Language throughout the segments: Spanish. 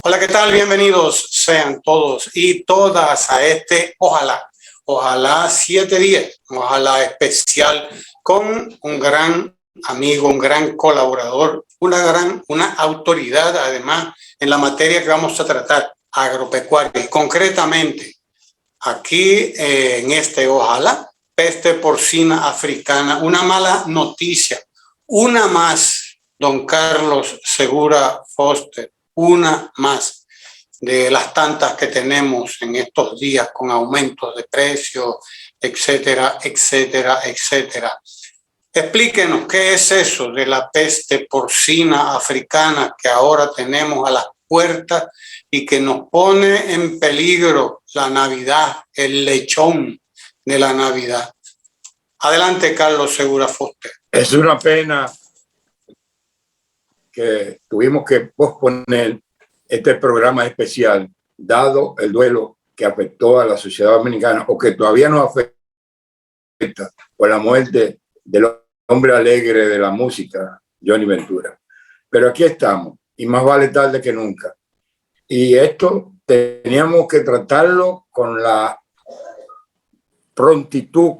Hola, ¿qué tal? Bienvenidos sean todos y todas a este Ojalá 7 días, ojalá especial con un gran amigo, un gran colaborador, una autoridad además en la materia que vamos a tratar, agropecuaria. Y concretamente, aquí en este Ojalá, peste porcina africana, una mala noticia, una más, don Carlos Segura Foster, una más de las tantas que tenemos en estos días con aumentos de precios, etcétera, etcétera, etcétera. Explíquenos qué es eso de la peste porcina africana que ahora tenemos a las puertas y que nos pone en peligro la Navidad, el lechón de la Navidad. Adelante, Carlos Segura Foster. Es una pena que tuvimos que posponer este programa especial, dado el duelo que afectó a la sociedad dominicana o que todavía nos afecta por la muerte del hombre alegre de la música, Johnny Ventura. Pero aquí estamos y más vale tarde que nunca. Y esto teníamos que tratarlo con la prontitud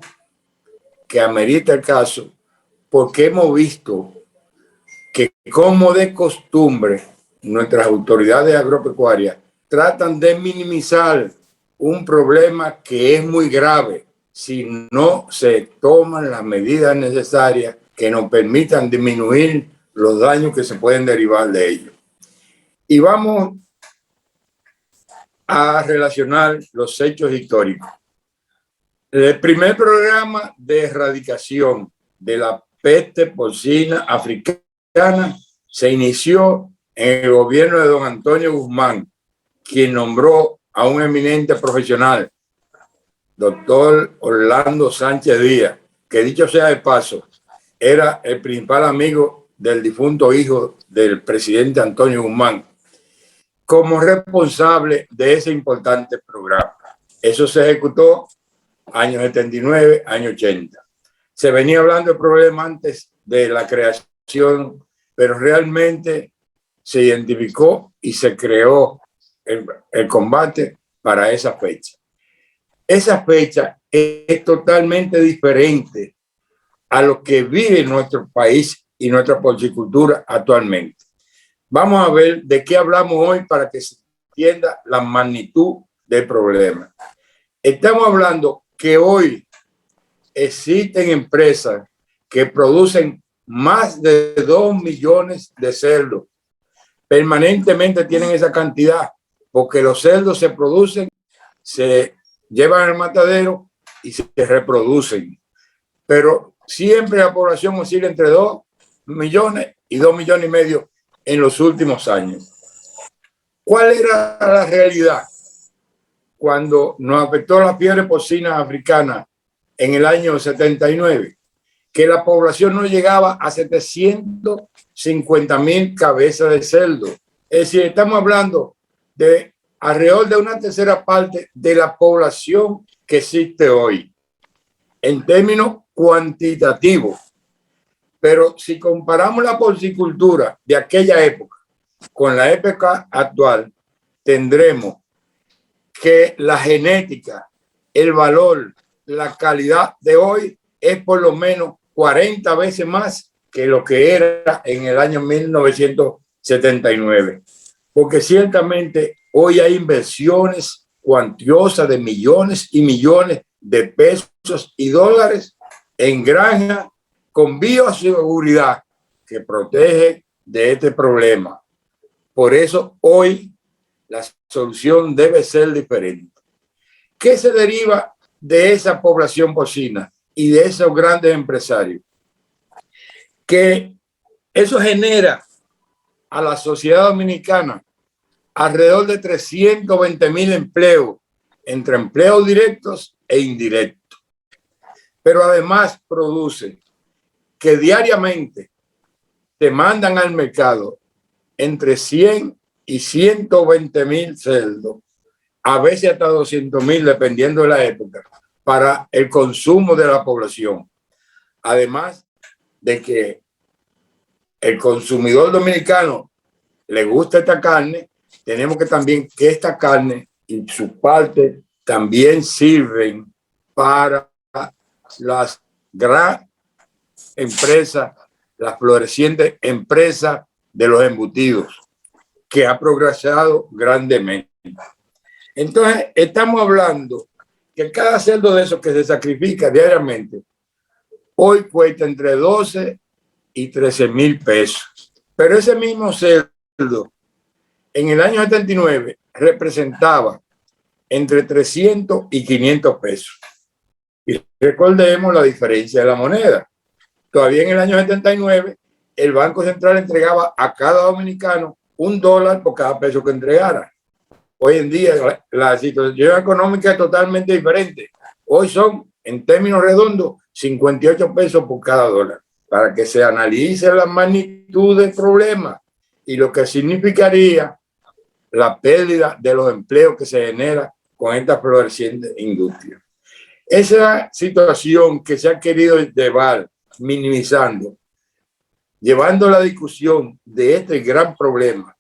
que amerita el caso, porque hemos visto que, como de costumbre, nuestras autoridades agropecuarias tratan de minimizar un problema que es muy grave si no se toman las medidas necesarias que nos permitan disminuir los daños que se pueden derivar de ello. Y vamos a relacionar los hechos históricos. El primer programa de erradicación de la peste porcina africana se inició en el gobierno de don Antonio Guzmán, quien nombró a un eminente profesional, doctor Orlando Sánchez Díaz, que dicho sea de paso, era el principal amigo del difunto hijo del presidente Antonio Guzmán, como responsable de ese importante programa. Eso se ejecutó años 79, años 80. Se venía hablando de problemas antes de la creación, pero realmente se identificó y se creó el combate para esa fecha. Esa fecha es totalmente diferente a lo que vive nuestro país y nuestra porcicultura actualmente. Vamos a ver de qué hablamos hoy para que se entienda la magnitud del problema. Estamos hablando que hoy existen empresas que producen más de 2 millones de cerdos. Permanentemente tienen esa cantidad porque los cerdos se producen, se llevan al matadero y se reproducen. Pero siempre la población oscila entre 2 millones y 2,5 millones en los últimos años. ¿Cuál era la realidad cuando nos afectó la fiebre porcina africana en el año 79? Que la población no llegaba a 750,000 cabezas de cerdo. Es decir, estamos hablando de alrededor de una tercera parte de la población que existe hoy, en términos cuantitativos. Pero si comparamos la porcicultura de aquella época con la época actual, tendremos que la genética, el valor, la calidad de hoy es por lo menos 40 veces más que lo que era en el año 1979. Porque ciertamente hoy hay inversiones cuantiosas de millones y millones de pesos y dólares en granja con bioseguridad que protege de este problema. Por eso hoy la solución debe ser diferente. ¿Qué se deriva de esa población porcina y de esos grandes empresarios? Que eso genera a la sociedad dominicana alrededor de 320,000 empleos, entre empleos directos e indirectos. Pero además produce que diariamente te mandan al mercado entre 100 y 120,000 cerdos, a veces hasta 200,000, dependiendo de la época, para el consumo de la población. Además de que el consumidor dominicano le gusta esta carne, tenemos que también que esta carne y su parte también sirven para las grandes empresas, las florecientes empresas de los embutidos, que ha progresado grandemente. Entonces, estamos hablando que cada cerdo de esos que se sacrifica diariamente, hoy cuesta entre 12 y 13,000 pesos. Pero ese mismo cerdo, en el año 79, representaba entre 300 y 500 pesos. Y recordemos la diferencia de la moneda. Todavía en el año 79, el Banco Central entregaba a cada dominicano $1 por cada peso que entregara. Hoy en día la situación económica es totalmente diferente. Hoy son, en términos redondos, 58 pesos por cada dólar, para que se analice la magnitud del problema y lo que significaría la pérdida de los empleos que se genera con esta floreciente industria. Esa situación que se ha querido llevar minimizando, llevando la discusión de este gran problema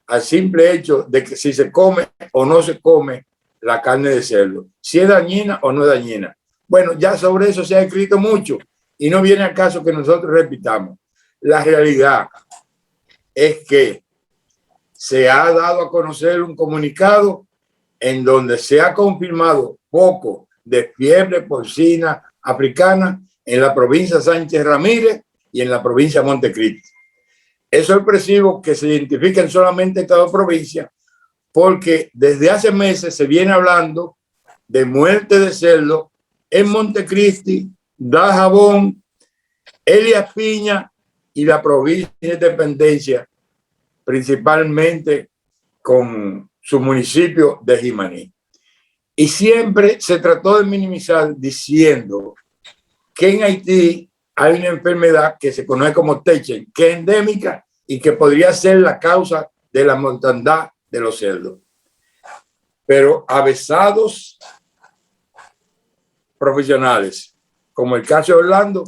al simple hecho de que si se come o no se come la carne de cerdo, si es dañina o no es dañina. Bueno, ya sobre eso se ha escrito mucho y no viene al caso que nosotros repitamos. La realidad es que se ha dado a conocer un comunicado en donde se ha confirmado poco de fiebre porcina africana en la provincia Sánchez Ramírez y en la provincia Montecristi. Es sorpresivo que se identifiquen solamente estas dos provincias, porque desde hace meses se viene hablando de muerte de cerdo en Montecristi, Dajabón, Elías Piña y la provincia de Independencia, principalmente con su municipio de Jimaní. Y siempre se trató de minimizar diciendo que en Haití hay una enfermedad que se conoce como Techen, que es endémica y que podría ser la causa de la mortandad de los cerdos. Pero avesados profesionales, como el caso de Orlando,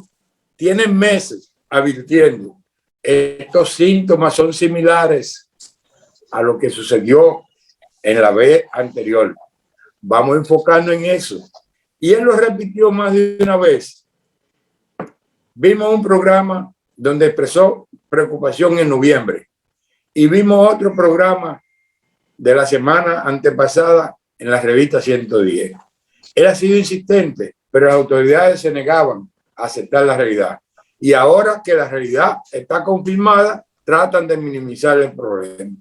tienen meses advirtiendo estos síntomas son similares a lo que sucedió en la vez anterior. Vamos a enfocarnos en eso. Y él lo repitió más de una vez. Vimos un programa donde expresó preocupación en noviembre y vimos otro programa de la semana antepasada en la revista 110. Él ha sido insistente, pero las autoridades se negaban a aceptar la realidad. Y ahora que la realidad está confirmada, tratan de minimizar el problema.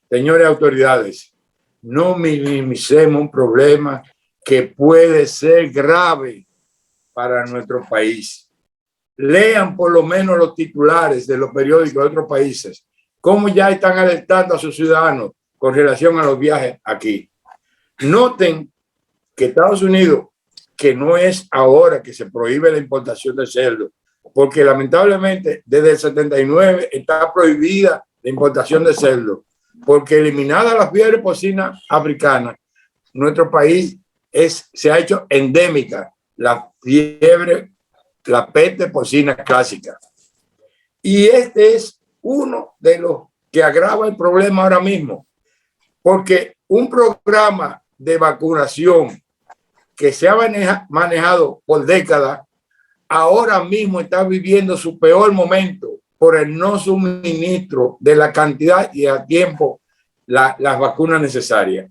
Señores autoridades, no minimicemos un problema que puede ser grave para nuestro país. Lean por lo menos los titulares de los periódicos de otros países, cómo ya están alertando a sus ciudadanos con relación a los viajes aquí. Noten que Estados Unidos, que no es ahora que se prohíbe la importación de cerdo, porque lamentablemente desde el 79 está prohibida la importación de cerdo, porque eliminada la fiebre porcina africana, nuestro país se ha hecho endémica la fiebre, la peste porcina clásica. Y este es uno de los que agrava el problema ahora mismo, porque un programa de vacunación que se ha manejado por décadas, ahora mismo está viviendo su peor momento por el no suministro de la cantidad y a tiempo las vacunas necesarias.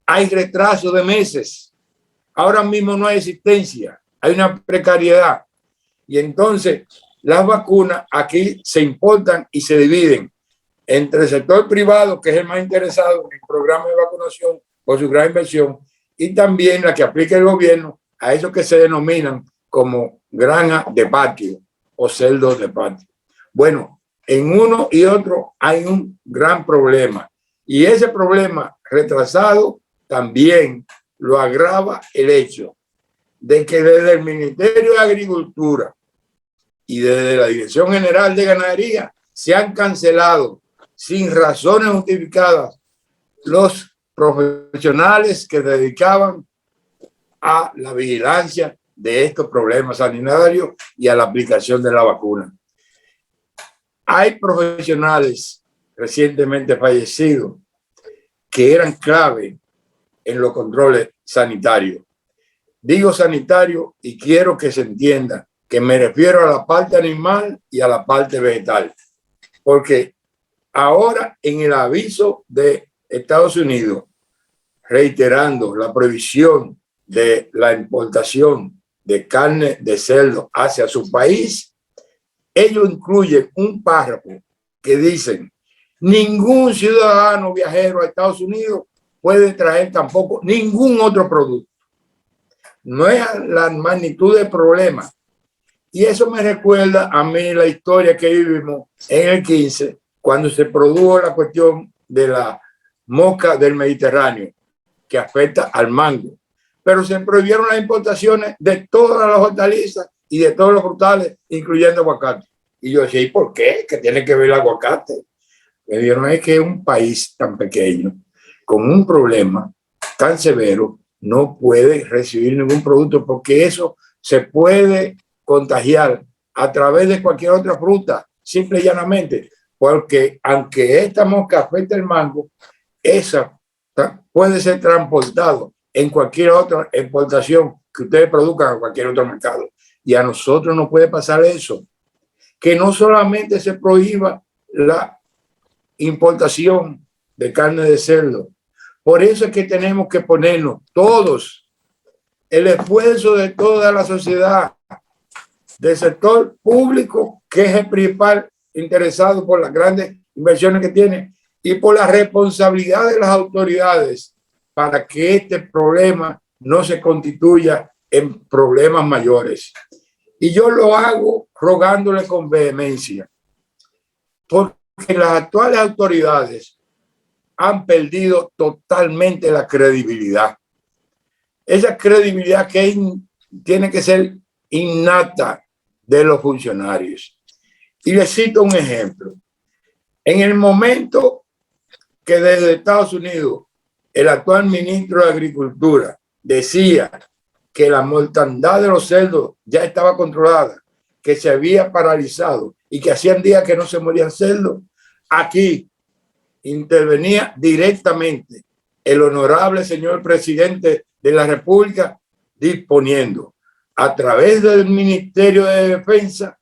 Hay retraso de meses. Ahora mismo no hay existencia. Hay una precariedad. Y entonces las vacunas aquí se importan y se dividen entre el sector privado, que es el más interesado en el programa de vacunación por su gran inversión, y también la que aplica el gobierno a esos que se denominan como granja de patio o cerdos de patio. Bueno, en uno y otro hay un gran problema, y ese problema retrasado también lo agrava el hecho de que desde el Ministerio de Agricultura y desde la Dirección General de Ganadería se han cancelado sin razones justificadas los profesionales que se dedicaban a la vigilancia de estos problemas sanitarios y a la aplicación de la vacuna. Hay profesionales recientemente fallecidos que eran clave en los controles sanitarios. Digo sanitario y quiero que se entienda que me refiero a la parte animal y a la parte vegetal, porque ahora en el aviso de Estados Unidos, reiterando la prohibición de la importación de carne de cerdo hacia su país, ellos incluyen un párrafo que dicen: ningún ciudadano viajero a Estados Unidos puede traer tampoco ningún otro producto. No es la magnitud del problema. Y eso me recuerda a mí la historia que vivimos en el 15, cuando se produjo la cuestión de la mosca del Mediterráneo, que afecta al mango. Pero se prohibieron las importaciones de todas las hortalizas y de todos los frutales, incluyendo aguacate. Y yo decía, ¿y por qué? ¿Qué tiene que ver el aguacate? Me dijeron, es que un país tan pequeño, con un problema tan severo, no puede recibir ningún producto, porque eso se puede contagiar a través de cualquier otra fruta, simple y llanamente, porque aunque esta mosca afecte el mango, esa puede ser transportado en cualquier otra exportación que ustedes produzcan a cualquier otro mercado. Y a nosotros no puede pasar eso, que no solamente se prohíba la importación de carne de cerdo. Por eso es que tenemos que ponernos todos, el esfuerzo de toda la sociedad, del sector público, que es el principal interesado por las grandes inversiones que tiene, y por la responsabilidad de las autoridades para que este problema no se constituya en problemas mayores. Y yo lo hago rogándole con vehemencia, porque las actuales autoridades han perdido totalmente la credibilidad. Esa credibilidad que tiene que ser innata de los funcionarios. Y les cito un ejemplo. En el momento que desde Estados Unidos el actual ministro de Agricultura decía que la mortandad de los cerdos ya estaba controlada, que se había paralizado y que hacían días que no se morían cerdos, aquí intervenía directamente el honorable señor presidente de la República, disponiendo a través del Ministerio de Defensa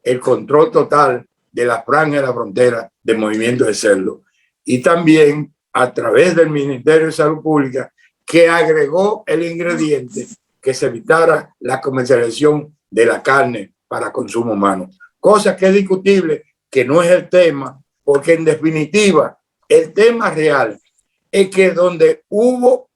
el control total de la franja de la frontera de movimiento de cerdo, y también a través del Ministerio de Salud Pública, que agregó el ingrediente que se evitara la comercialización de la carne para consumo humano, cosa que es discutible, que no es el tema, porque en definitiva el tema real es que donde hubo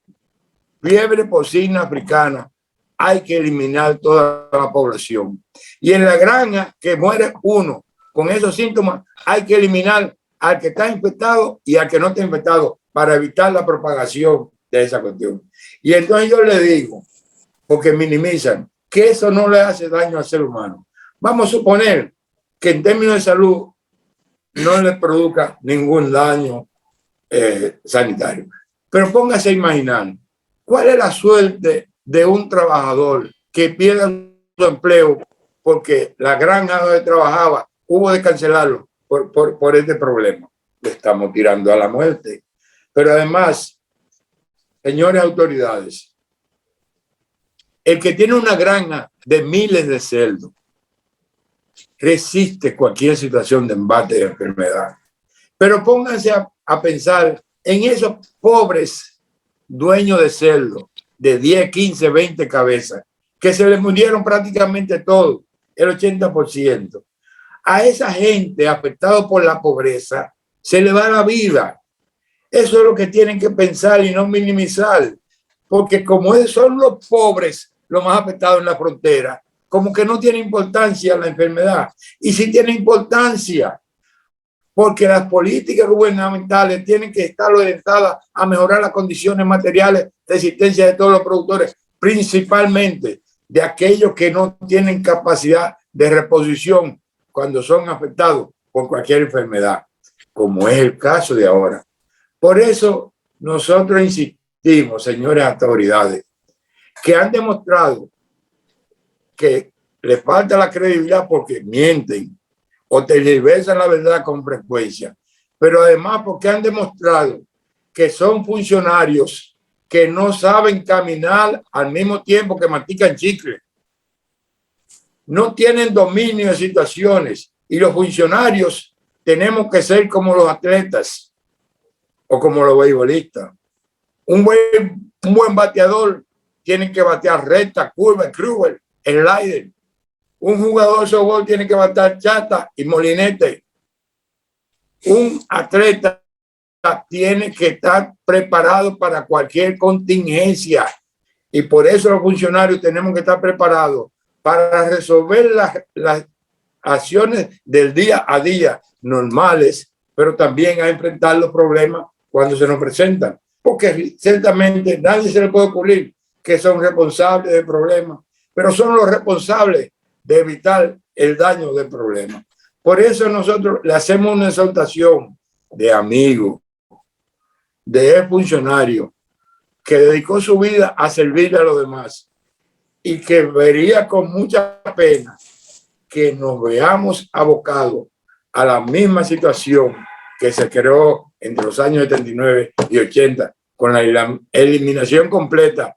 fiebre porcina africana hay que eliminar toda la población, y en la granja que muere uno con esos síntomas hay que eliminar al que está infectado y al que no está infectado para evitar la propagación de esa cuestión. Y entonces yo le digo, porque minimizan, que eso no le hace daño al ser humano. Vamos a suponer que en términos de salud no le produzca ningún daño sanitario. Pero póngase a imaginar, ¿cuál es la suerte de un trabajador que pierda su empleo porque la granja donde trabajaba hubo de cancelarlo por este problema? Le estamos tirando a la muerte. Pero además, señores autoridades, el que tiene una granja de miles de cerdos resiste cualquier situación de embate de enfermedad. Pero pónganse a pensar en esos pobres dueños de cerdo de 10, 15, 20 cabezas, que se les murieron prácticamente todos, el 80%. A esa gente afectada por la pobreza se le va la vida. Eso es lo que tienen que pensar y no minimizar, porque como son los pobres los más afectados en la frontera, como que no tiene importancia la enfermedad. Y sí tiene importancia, porque las políticas gubernamentales tienen que estar orientadas a mejorar las condiciones materiales de existencia de todos los productores, principalmente de aquellos que no tienen capacidad de reposición cuando son afectados por cualquier enfermedad, como es el caso de ahora. Por eso nosotros insistimos, señores autoridades, que han demostrado que le falta la credibilidad porque mienten o tergiversan la verdad con frecuencia, pero además porque han demostrado que son funcionarios que no saben caminar al mismo tiempo que mastican chicle. No tienen dominio de situaciones, y los funcionarios tenemos que ser como los atletas o como los beisbolistas. Un buen bateador tiene que batear recta, curva, cruel, slider. Un jugador de softball tiene que batear chata y molinete. Un atleta tiene que estar preparado para cualquier contingencia, y por eso los funcionarios tenemos que estar preparados para resolver las acciones del día a día normales, pero también a enfrentar los problemas cuando se nos presentan, porque ciertamente nadie se le puede ocurrir que son responsables del problema, pero son los responsables de evitar el daño del problema. Por eso nosotros le hacemos una exhortación de amigo, de funcionario que dedicó su vida a servirle a los demás, y que vería con mucha pena que nos veamos abocados a la misma situación que se creó entre los años 79 y 80, con la eliminación completa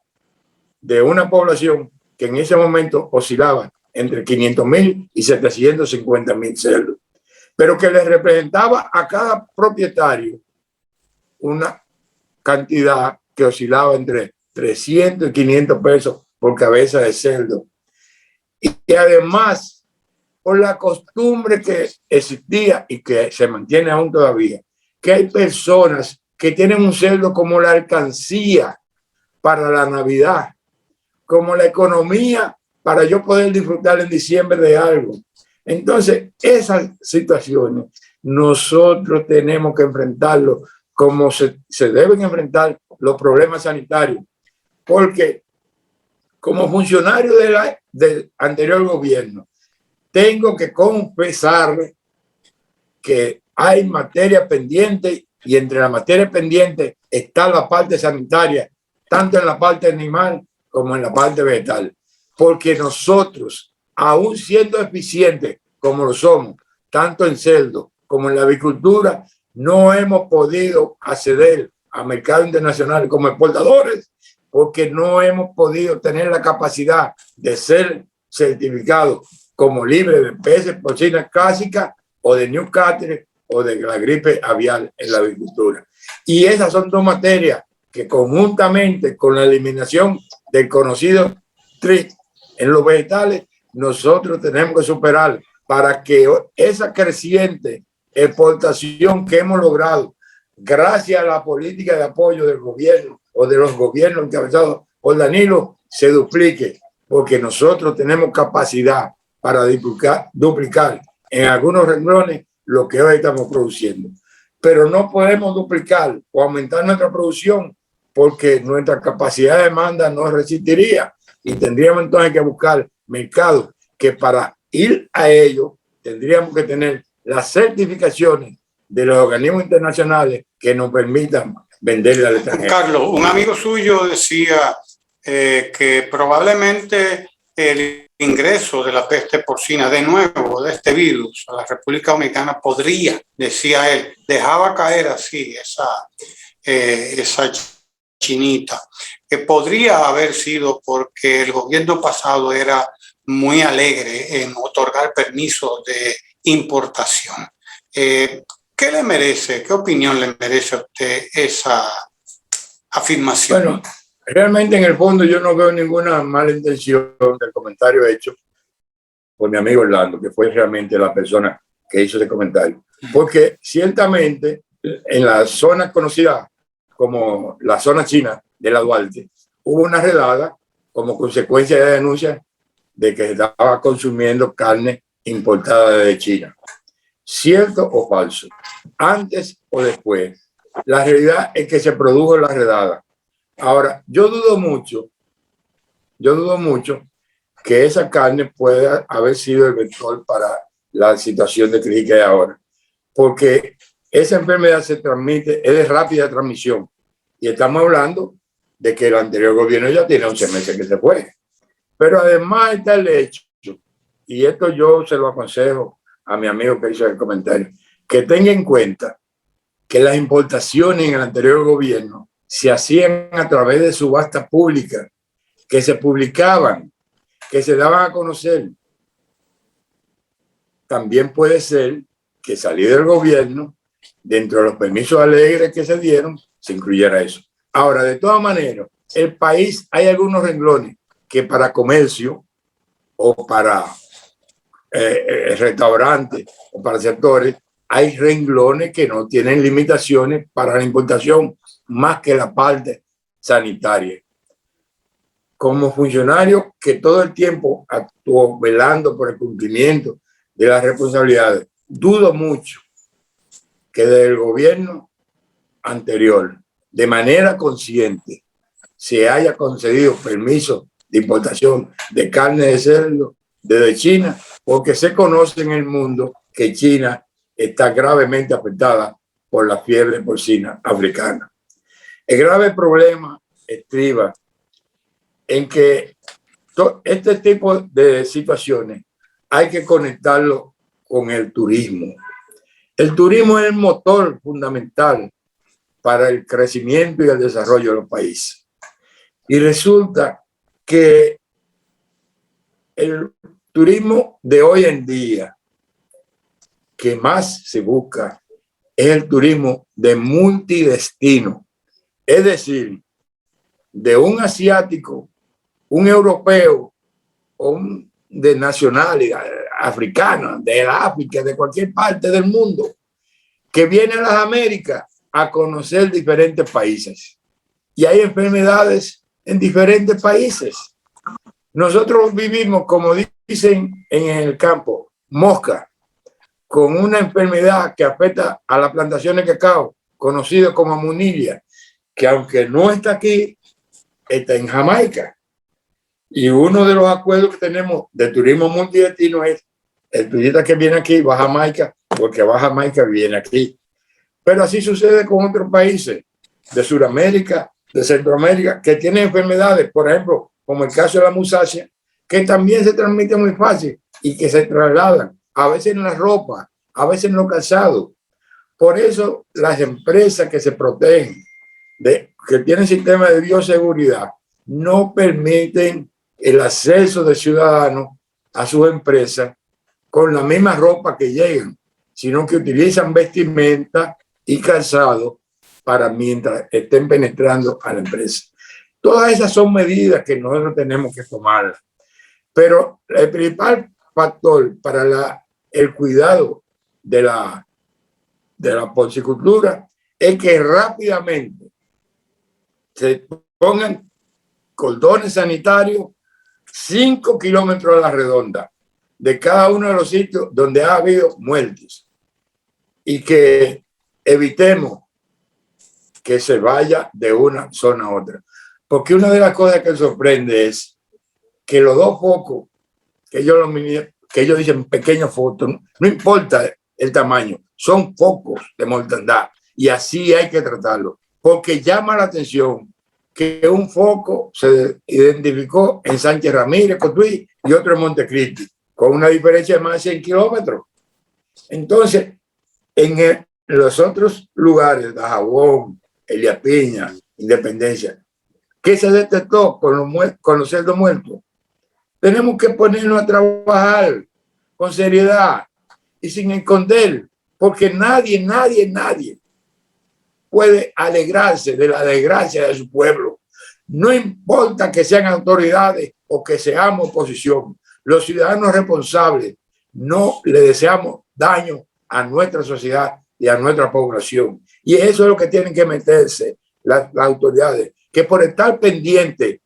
de una población que en ese momento oscilaba entre 500.000 y 750.000 cerdos, pero que le representaba a cada propietario una cantidad que oscilaba entre 300 y 500 pesos por cabeza de cerdo. Y además, por la costumbre que existía y que se mantiene aún todavía, que hay personas que tienen un cerdo como la alcancía para la Navidad, como la economía para yo poder disfrutar en diciembre de algo. Entonces, esas situaciones nosotros tenemos que enfrentarlo como se deben enfrentar los problemas sanitarios, porque como funcionario del anterior gobierno, tengo que confesar que hay materia pendiente, y entre la materia pendiente está la parte sanitaria, tanto en la parte animal como en la parte vegetal, porque nosotros, aún siendo eficientes como lo somos, tanto en cerdo como en la avicultura, no hemos podido acceder a mercados internacionales como exportadores, porque no hemos podido tener la capacidad de ser certificados como libre de peces porcinas clásicas o de Newcastle o de la gripe aviar en la agricultura. Y esas son dos materias que conjuntamente con la eliminación del conocido TRIP en los vegetales, nosotros tenemos que superar para que esa creciente exportación que hemos logrado gracias a la política de apoyo del gobierno o de los gobiernos encabezados por Danilo se duplique, porque nosotros tenemos capacidad para duplicar en algunos renglones lo que hoy estamos produciendo. Pero no podemos duplicar o aumentar nuestra producción porque nuestra capacidad de demanda no resistiría, y tendríamos entonces que buscar mercados que para ir a ellos tendríamos que tener las certificaciones de los organismos internacionales que nos permitan venderle al extranjero. Carlos, un amigo suyo decía que probablemente el ingreso de la peste porcina de nuevo, de este virus, a la República Dominicana podría, decía él, dejaba caer así esa chinita, que podría haber sido porque el gobierno pasado era muy alegre en otorgar permisos de importación. ¿Qué le merece, qué opinión le merece a usted esa afirmación? Bueno, realmente en el fondo yo no veo ninguna mala intención del comentario hecho por mi amigo Orlando, que fue realmente la persona que hizo ese comentario. Porque ciertamente en la zona conocida como la zona china de la Duarte, hubo una redada como consecuencia de denuncias de que estaba consumiendo carne importada de China. ¿Cierto o falso? Antes o después, la realidad es que se produjo la redada. Ahora, yo dudo mucho que esa carne pueda haber sido el vector para la situación de crisis que hay ahora, porque esa enfermedad se transmite, es de rápida transmisión, y estamos hablando de que el anterior gobierno ya tiene 11 meses que se fue. Pero además está el hecho, y esto yo se lo aconsejo a mi amigo que hizo el comentario, que tenga en cuenta que las importaciones en el anterior gobierno se hacían a través de subastas públicas, que se publicaban, que se daban a conocer. También puede ser que salido del gobierno, dentro de los permisos alegres que se dieron, se incluyera eso. Ahora, de todas maneras, el país, hay algunos renglones que para comercio o para restaurantes o para sectores, hay renglones que no tienen limitaciones para la importación más que la parte sanitaria. Como funcionario que todo el tiempo actuó velando por el cumplimiento de las responsabilidades, dudo mucho que del gobierno anterior, de manera consciente, se haya concedido permiso de importación de carne de cerdo desde China, porque se conoce en el mundo que China está gravemente afectada por la fiebre porcina africana. El grave problema estriba en que este tipo de situaciones hay que conectarlo con el turismo. El turismo es el motor fundamental para el crecimiento y el desarrollo de los países. Y resulta que el turismo de hoy en día que más se busca es el turismo de multidestino. Es decir, de un asiático, un europeo o un de nacionalidad africana, de la África, de cualquier parte del mundo, que viene a las Américas a conocer diferentes países. Y hay enfermedades en diferentes países. Nosotros vivimos, como dicen en el campo, mosca, con una enfermedad que afecta a las plantaciones de cacao, conocida como munilla, que aunque no está aquí, está en Jamaica. Y uno de los acuerdos que tenemos de turismo multidestino es el turista que viene aquí va a Jamaica, porque va a Jamaica y viene aquí. Pero así sucede con otros países de Sudamérica, de Centroamérica, que tienen enfermedades, por ejemplo, como el caso de la musacia, que también se transmite muy fácil y que se trasladan, a veces en la ropa, a veces en los calzados. Por eso las empresas que se protegen, que tienen sistemas de bioseguridad, no permiten el acceso de ciudadanos a sus empresas con la misma ropa que llegan, sino que utilizan vestimenta y calzado para mientras estén penetrando a la empresa. Todas esas son medidas que nosotros tenemos que tomar. Pero el principal factor para el cuidado de la porcicultura es que rápidamente se pongan cordones sanitarios 5 kilómetros a la redonda de cada uno de los sitios donde ha habido muertes y que evitemos que se vaya de una zona a otra. Porque una de las cosas que sorprende es que los dos focos que ellos dicen pequeños focos, no importa el tamaño, son focos de mortandad y así hay que tratarlo. Porque llama la atención que un foco se identificó en Sánchez Ramírez, Cotuí, y otro en Montecristi, con una diferencia de más de 100 kilómetros. Entonces, en los otros lugares, Dajabón, Elías Piña, Independencia, ¿qué se detectó con los cerdos muertos? Tenemos que ponernos a trabajar con seriedad y sin esconder, porque nadie puede alegrarse de la desgracia de su pueblo. No importa que sean autoridades o que seamos oposición. Los ciudadanos responsables no le deseamos daño a nuestra sociedad y a nuestra población. Y eso es lo que tienen que meterse las autoridades, que por estar pendiente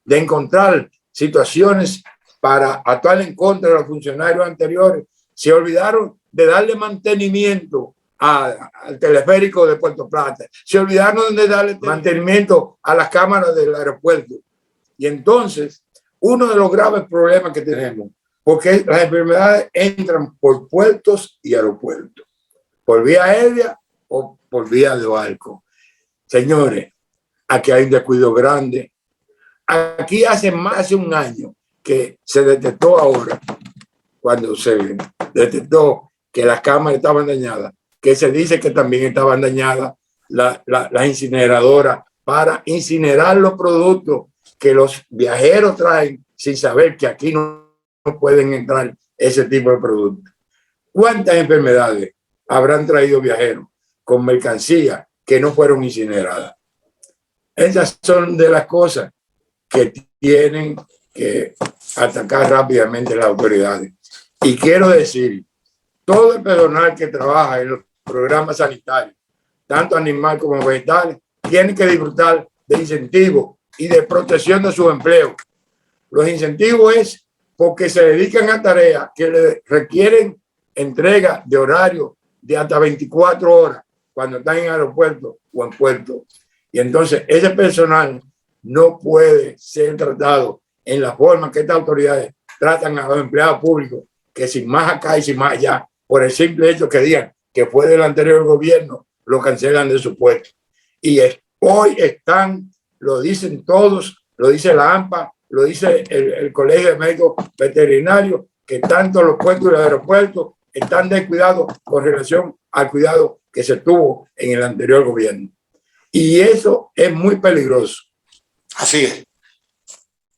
de encontrar situaciones para actuar en contra de los funcionarios anteriores, se olvidaron de darle mantenimiento al teleférico de Puerto Plata, se olvidaron de darle mantenimiento a las cámaras del aeropuerto. Y entonces, uno de los graves problemas que tenemos, porque las enfermedades entran por puertos y aeropuertos, por vía aérea o por vía de barco. Señores, aquí hay un descuido grande. Aquí hace más de un año que se detectó ahora, cuando se detectó que las cámaras estaban dañadas, que se dice que también estaban dañadas las incineradoras para incinerar los productos que los viajeros traen sin saber que aquí no pueden entrar ese tipo de productos. ¿Cuántas enfermedades habrán traído viajeros con mercancía que no fueron incineradas? Esas son de las cosas que tienen que atacar rápidamente las autoridades. Y quiero decir, todo el personal que trabaja en los programas sanitarios, tanto animal como vegetales, tiene que disfrutar de incentivos y de protección de sus empleos. Los incentivos es porque se dedican a tareas que le requieren entrega de horario de hasta 24 horas cuando están en aeropuerto o en puerto. Y entonces ese personal no puede ser tratado en la forma que estas autoridades tratan a los empleados públicos, que sin más acá y sin más allá, por el simple hecho que digan que fue del anterior gobierno, lo cancelan de su puesto. Y hoy están, lo dicen todos, lo dice la AMPA, lo dice el Colegio de Médicos Veterinarios, que tanto los puertos y los aeropuertos están descuidados con relación al cuidado que se tuvo en el anterior gobierno. Y eso es muy peligroso. Así es.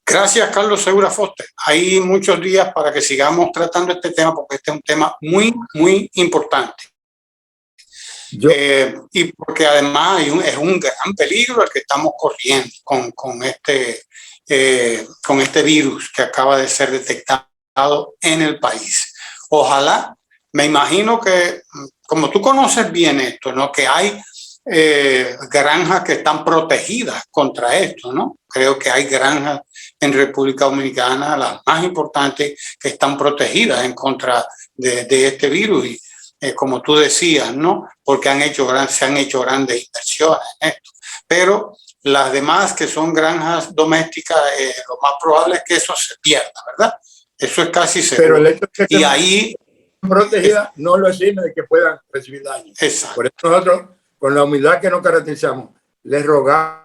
Gracias, Carlos Segura Foster. Hay muchos días para que sigamos tratando este tema, porque este es un tema muy, muy importante. Y porque además es un gran peligro el que estamos corriendo con este virus que acaba de ser detectado en el país. Ojalá, me imagino que, como tú conoces bien esto, ¿no? Que hay granjas que están protegidas contra esto, ¿no? Creo que hay granjas en República Dominicana, las más importantes, que están protegidas en contra de este virus. Y como tú decías, ¿no? Porque se han hecho grandes inversiones en esto. Pero las demás, que son granjas domésticas, lo más probable es que eso se pierda, ¿verdad? Eso es casi seguro. Pero el hecho de que y ahí protegidas no lo exime de que puedan recibir daño. Exacto. Por eso nosotros, con la humildad que nos caracterizamos, les rogamos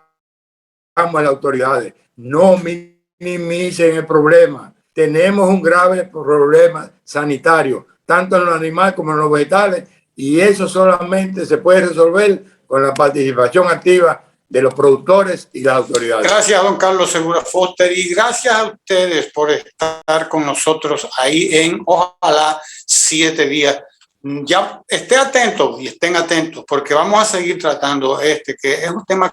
a las autoridades, no minimicen el problema. Tenemos un grave problema sanitario, tanto en los animales como en los vegetales, y eso solamente se puede resolver con la participación activa de los productores y las autoridades. Gracias, don Carlos Segura Foster, y gracias a ustedes por estar con nosotros ahí en Ojalá 7 días. Ya estén atentos, porque vamos a seguir tratando que es un tema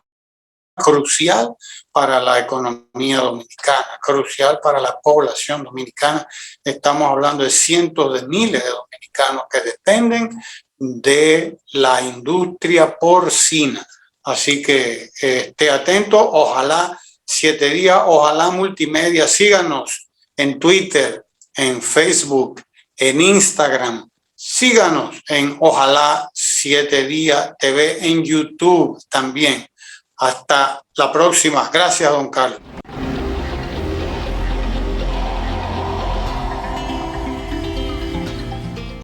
crucial para la economía dominicana, crucial para la población dominicana. Estamos hablando de cientos de miles de dominicanos que dependen de la industria porcina. Así que esté atento. Ojalá 7 días, Ojalá Multimedia. Síganos en Twitter, en Facebook, en Instagram. Síganos en Ojalá 7 días TV, en YouTube también. Hasta la próxima. Gracias, don Carlos.